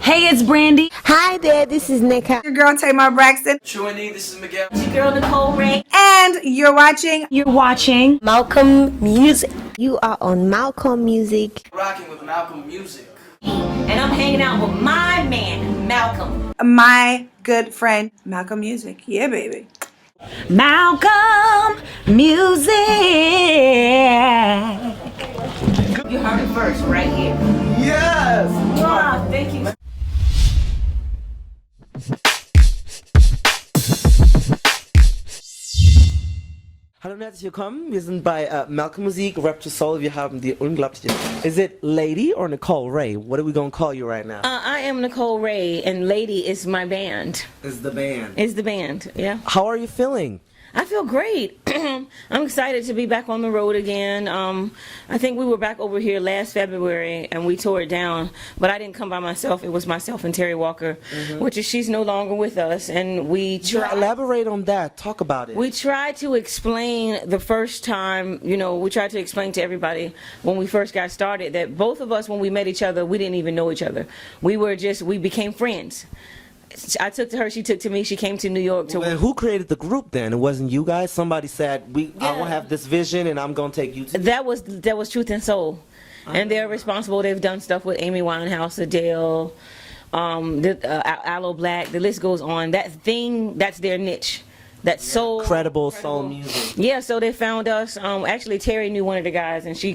Hey, it's Brandy. Hi there, this is Nika. Your girl Tamar Braxton. Trudy, this is Miguel. It's your girl Nicole Wray. And you're watching Malcolm Music. You are on Malcolm Music. Rocking with MalcolmMusic. And I'm hanging out with my man, Malcolm. my good friend Malcolm Music. Yeah, baby. Malcolm Music. You heard it first right here. Yes! Wow, thank you. Hallo und herzlich willkommen. Wir sind bei MalcolmMusic, Rap to Soul. Wir haben die unglaubliche. Is it Lady or Nicole Wray? What are we gonna call you right now? I am Nicole Wray, and Lady is my band. Is the band. Is the band, yeah. How are you feeling? I feel great. I'm excited to be back on the road again. I think we were back over here last February and we tore it down, but I didn't come by myself. It was myself and Terri Walker, which is she's no longer with us, and we tried. Elaborate on that. Talk about it. We tried to explain the first time, we tried to explain to everybody when we first got started that both of us, when we met each other, we didn't even know each other. We became friends. I took to her, she took to me, she came to New York to Well, who created the group then? It wasn't you guys? Somebody said, I will have this vision and I'm going to take you to... That was Truth and Soul. And they're responsible. They've done stuff with Amy Winehouse, Adele, Aloe Black, the list goes on. That's their niche. That's so incredible soul music. Yeah, so they found us. Actually, Terri knew one of the guys, and she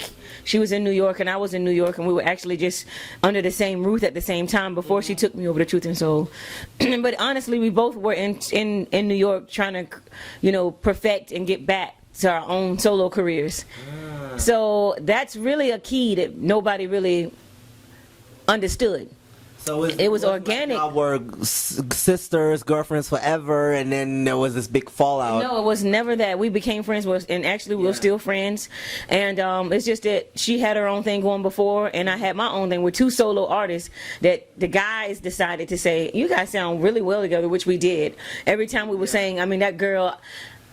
was in New York, and I was in New York, and we were actually just under the same roof at the same time before she took me over to Truth and Soul. But honestly, we both were in New York trying to, perfect and get back to our own solo careers. So that's really a key that nobody really understood. So it was organic. Like we're sisters, girlfriends forever, and then there was this big fallout. No, it was never that. We became friends, and actually we were still friends. And it's just that she had her own thing going before, and I had my own thing. We're two solo artists that the guys decided to say, you guys sound really well together, which we did. Every time we were saying, that girl...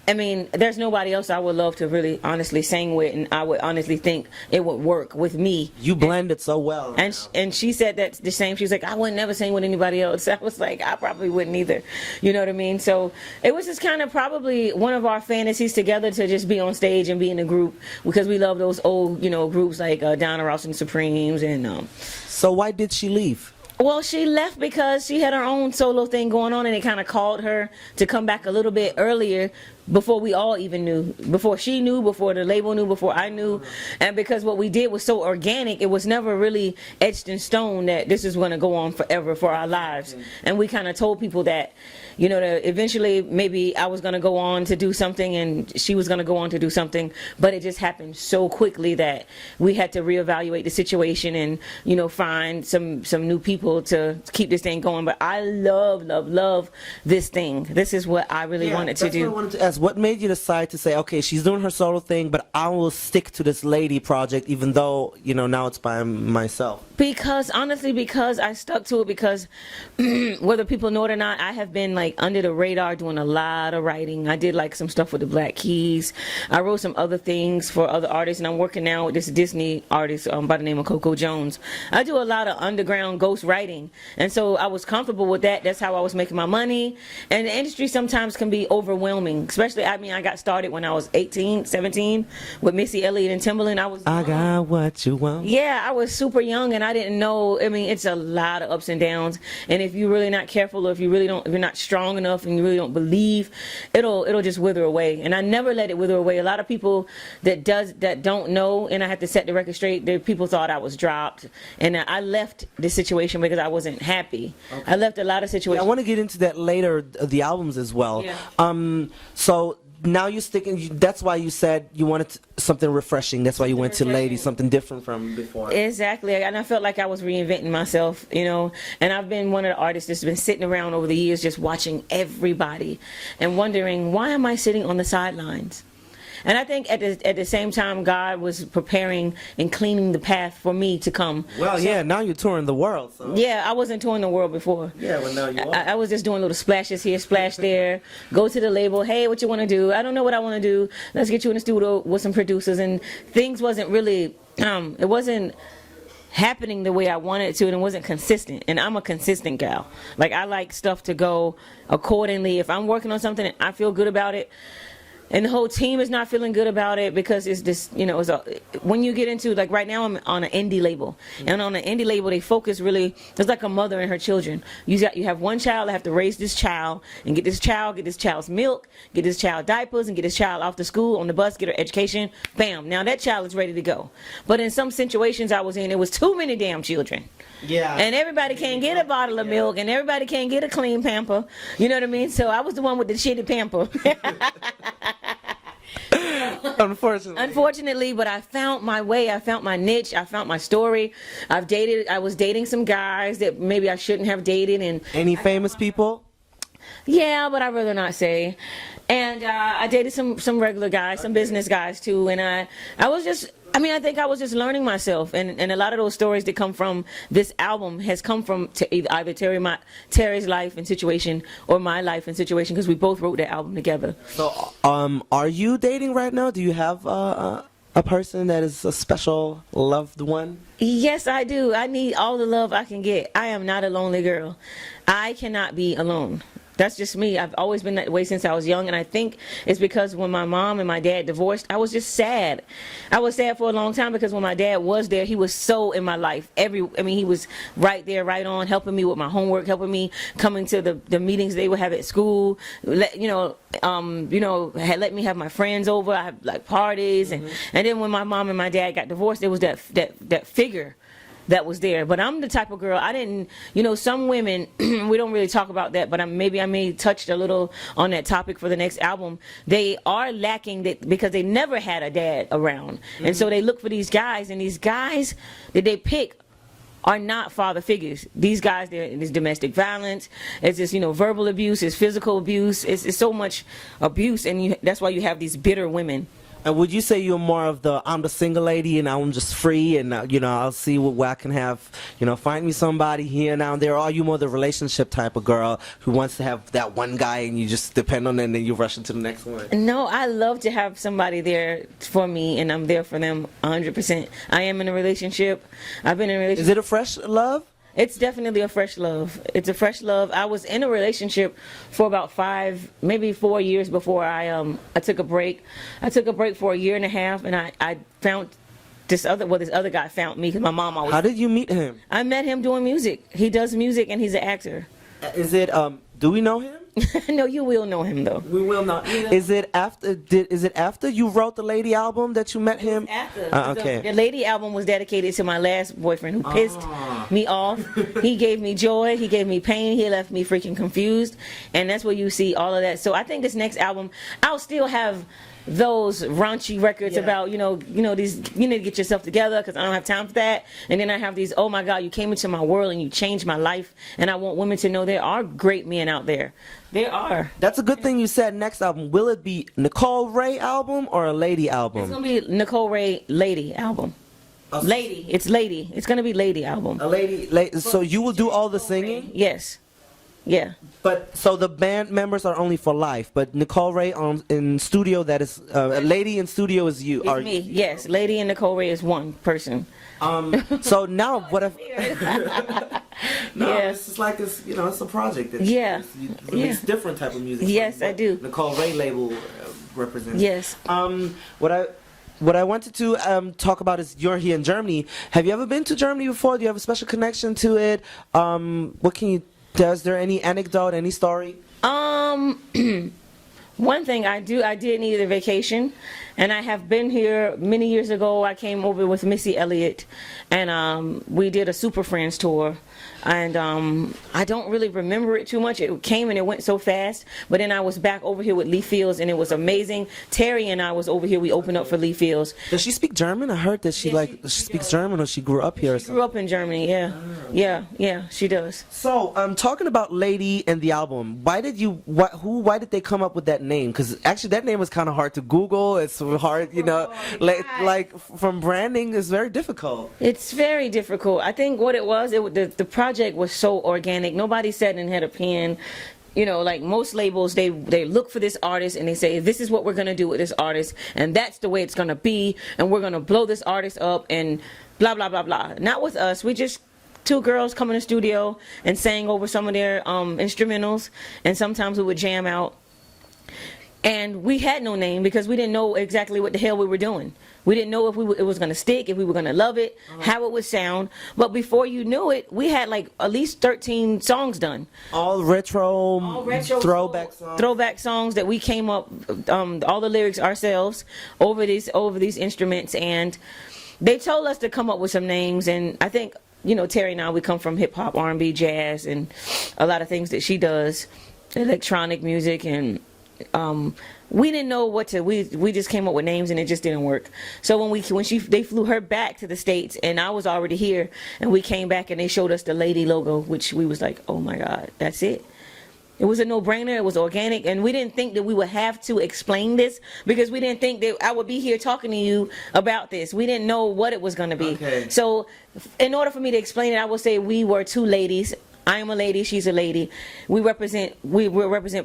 there's nobody else I would love to really honestly sing with, and I would honestly think it would work with me. You blended so well. And she said that the same. She was like, I would never sing with anybody else. I was like, I probably wouldn't either. You know what I mean? So it was just kind of probably one of our fantasies together to just be on stage and be in a group, because we love those old, groups like Donna Ross and the Supremes. And So why did she leave? Well, she left because she had her own solo thing going on, and it kind of called her to come back a little bit earlier, before we all even knew, before she knew, before the label knew, before I knew. And because what we did was so organic, it was never really etched in stone that this is going to go on forever for our lives. And we kind of told people that, that eventually maybe I was going to go on to do something and she was going to go on to do something, but it just happened so quickly that we had to reevaluate the situation and, find some new people to keep this thing going. But I love this thing. This is what I really wanted to do. What I wanted to ask. What made you decide to say, okay, she's doing her solo thing, but I will stick to this Lady project, even though, now it's by myself? Because honestly, I stuck to it, because whether people know it or not, I have been under the radar doing a lot of writing. I did some stuff with the Black Keys. I wrote some other things for other artists, and I'm working now with this Disney artist by the name of Coco Jones. I do a lot of underground ghost writing, and so I was comfortable with that. That's how I was making my money. And the industry sometimes can be overwhelming, especially, I got started when I was 18, 17 with Missy Elliott and Timbaland. I got what you want. Yeah, I was super young, and I didn't know. It's a lot of ups and downs, and if you're really not careful, or if you're not strong enough and you really don't believe, it'll just wither away. And I never let it wither away. A lot of people that don't know, and I have to set the record straight, people thought I was dropped, and I left the situation because I wasn't happy. Okay. I left a lot of situations. I want to get into that later, the albums as well. Yeah. So now you're sticking, that's why you said you wanted something refreshing. That's why you went to Lady, something different from before. Exactly. And I felt like I was reinventing myself, and I've been one of the artists that's been sitting around over the years just watching everybody and wondering, why am I sitting on the sidelines? And I think at the same time, God was preparing and cleaning the path for me to come. Well, so, yeah, now you're touring the world. So. Yeah, I wasn't touring the world before. Yeah, well, now you are. I was just doing little splashes here, splash there. Go to the label. Hey, what you want to do? I don't know what I want to do. Let's get you in the studio with some producers. And things wasn't really, it wasn't happening the way I wanted it to, and it wasn't consistent. And I'm a consistent gal. Like, I like stuff to go accordingly. If I'm working on something and I feel good about it, and the whole team is not feeling good about it, because it's just, when you get into, like, right now I'm on an indie label, and on an indie label they focus really, it's like a mother and her children. You have one child, I have to raise this child and get this child's milk, get this child diapers, and get this child off to school, on the bus, get her education. Bam, now that child is ready to go. But in some situations I was in, it was too many damn children. Yeah. And everybody can't get a bottle of milk, and everybody can't get a clean pamper. You know what I mean? So I was the one with the shitty pamper. Unfortunately, but I found my way. I found my niche. I found my story. I was dating some guys that maybe I shouldn't have dated. And Any famous people? yeah, but I'd rather not say. And I dated some regular guys, some business guys too. And I was just, I think I was just learning myself. And a lot of those stories that come from this album has come from either Terry's life and situation, or my life and situation, because we both wrote that album together. So, are you dating right now? Do you have a person that is a special loved one? Yes, I do. I need all the love I can get. I am not a lonely girl. I cannot be alone. That's just me. I've always been that way since I was young, and I think it's because when my mom and my dad divorced, I was just sad. I was sad for a long time, because when my dad was there, he was so in my life. He was right there, right on, helping me with my homework, helping me coming to the meetings they would have at school. Had let me have my friends over. I had like parties, and then when my mom and my dad got divorced, it was that figure that was there. But I'm the type of girl, I didn't, some women, we don't really talk about that, but I may touch a little on that topic for the next album. They are lacking that because they never had a dad around. And so they look for these guys, and these guys that they pick are not father figures. These guys, there's domestic violence, it's just, verbal abuse, it's physical abuse, it's so much abuse, and that's why you have these bitter women. And would you say you're more of I'm the single lady and I'm just free, and I'll see what I can have, find me somebody here now and there? Or are you more the relationship type of girl who wants to have that one guy and you just depend on it and then you rush into the next one? No, I love to have somebody there for me, and I'm there for them 100%. I am in a relationship. I've been in a relationship. Is it a fresh love? It's definitely a fresh love. It's a fresh love. I was in a relationship for about 5, maybe 4 years before I took a break. I took a break for a year and a half, and I found this other guy found me, because my mom always. How did you meet him? I met him doing music. He does music, and he's an actor. Is it do we know him? No, you will know him though. We will not. Is it after you wrote the Lady album that you met him? After. Okay. The Lady album was dedicated to my last boyfriend who pissed me off. He gave me joy. He gave me pain. He left me freaking confused. And that's where you see all of that. So I think this next album, I'll still have those raunchy records about these, you need to get yourself together because I don't have time for that. And then I have these, oh my God, you came into my world and you changed my life, and I want women to know there are great men out there. There are. That's a good thing you said. Next album, will it be Nicole Wray album or a Lady album? It's gonna be Nicole Wray Lady album. Lady, it's Lady. It's gonna be Lady album. A lady. So you will do all the singing? Yes. Yeah. But so the band members are only for life, but Nicole Wray in studio, that is Lady in studio is you. It's me. Yes, Lady and Nicole Wray is one person. So now what if? No, Yeah. it's just like this. It's a project. That Yeah. You release different type of music. Yes, I do. Nicole Wray label represents. Yes. What I wanted to talk about is you're here in Germany. Have you ever been to Germany before? Do you have a special connection to it? What can you? Is there any anecdote, any story? One thing I did need a vacation, and I have been here many years ago. I came over with Missy Elliott, and we did a Super Friends tour. And I don't really remember it too much. It came and it went so fast. But then I was back over here with Lee Fields, and it was amazing. Terry and I was over here. We opened up for Lee Fields. Does she speak German? I heard that she speaks German, or she grew up here or something. Grew up in Germany, yeah. Yeah, she does. So, talking about Lady and the album, why did they come up with that name? Because actually that name was kind of hard to Google. It's hard, like from branding, it's very difficult. It's very difficult. I think what it was, the project was so organic. Nobody sat and had a pen. Like most labels, they look for this artist and they say, this is what we're going to do with this artist, and that's the way it's going to be, and we're going to blow this artist up, and blah blah blah blah. Not with us. We just two girls come in the studio and sang over some of their instrumentals, and sometimes we would jam out. And we had no name because we didn't know exactly what the hell we were doing. We didn't know if it was going to stick, if we were going to love it, how it would sound. But before you knew it, we had like at least 13 songs done. All retro throwback songs. Throwback songs that we came up, all the lyrics ourselves over these instruments. And they told us to come up with some names. And I think, you know, Terri and I, we come from hip hop, R&B, jazz, and a lot of things that she does, electronic music, and we didn't know what to. We just came up with names and it just didn't work. So when they flew her back to the States and I was already here, and we came back and they showed us the lady logo, which we was like, oh my God, that's it. It was a no-brainer. It was organic, and we didn't think that we would have to explain this because we didn't think that I would be here talking to you about this. We didn't know what it was going to be. Okay. So in order for me to explain it, I would say we were two ladies. I am a lady, she's a lady. We represent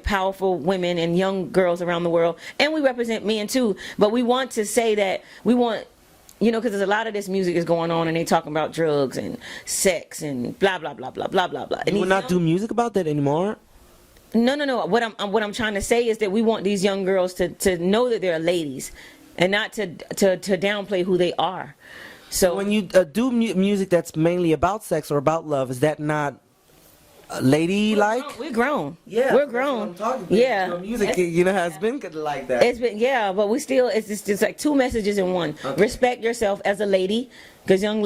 powerful women and young girls around the world, and we represent men too. But we want to say that we want, you know, because there's a lot of this music is going on and they talking about drugs and sex and blah blah blah blah blah blah blah. And You will not do music about that anymore? No. What I'm trying to say is that we want these young girls to know that they're ladies, and not to downplay who they are. So When you do music that's mainly about sex or about love, is that not ladylike? we're grown. Yeah, we're that's grown. what I'm talking about. Yeah, Your music, you know, has been like that. it's been, yeah, but we still, it's just like two messages in one. Okay. Respect yourself as a lady, because young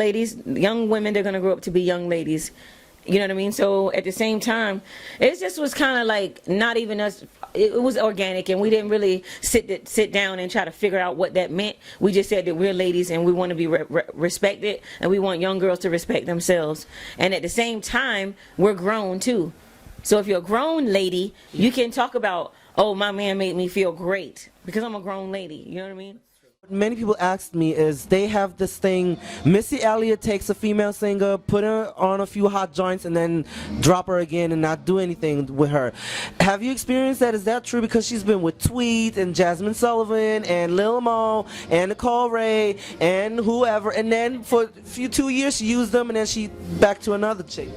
women, they're gonna grow up to be young ladies. You know what I mean? So at the same time, it just was kind of like not even us. It was organic, and we didn't really sit down and try to figure out what that meant. We just said that we're ladies and we want to be respected, and we want young girls to respect themselves. And at the same time, we're grown too. So if you're a grown lady, you can talk about, oh, my man made me feel great because I'm a grown lady. You know what I mean? Many people asked me is they have this thing, Missy Elliott takes a female singer, put her on a few hot joints, and then drop her again and not do anything with her. Have you experienced that? Is that true? Because she's been with Tweet and Jasmine Sullivan and Lil Mo and Nicole Wray and whoever, and then for a few 2 years she used them and then she back to another chick.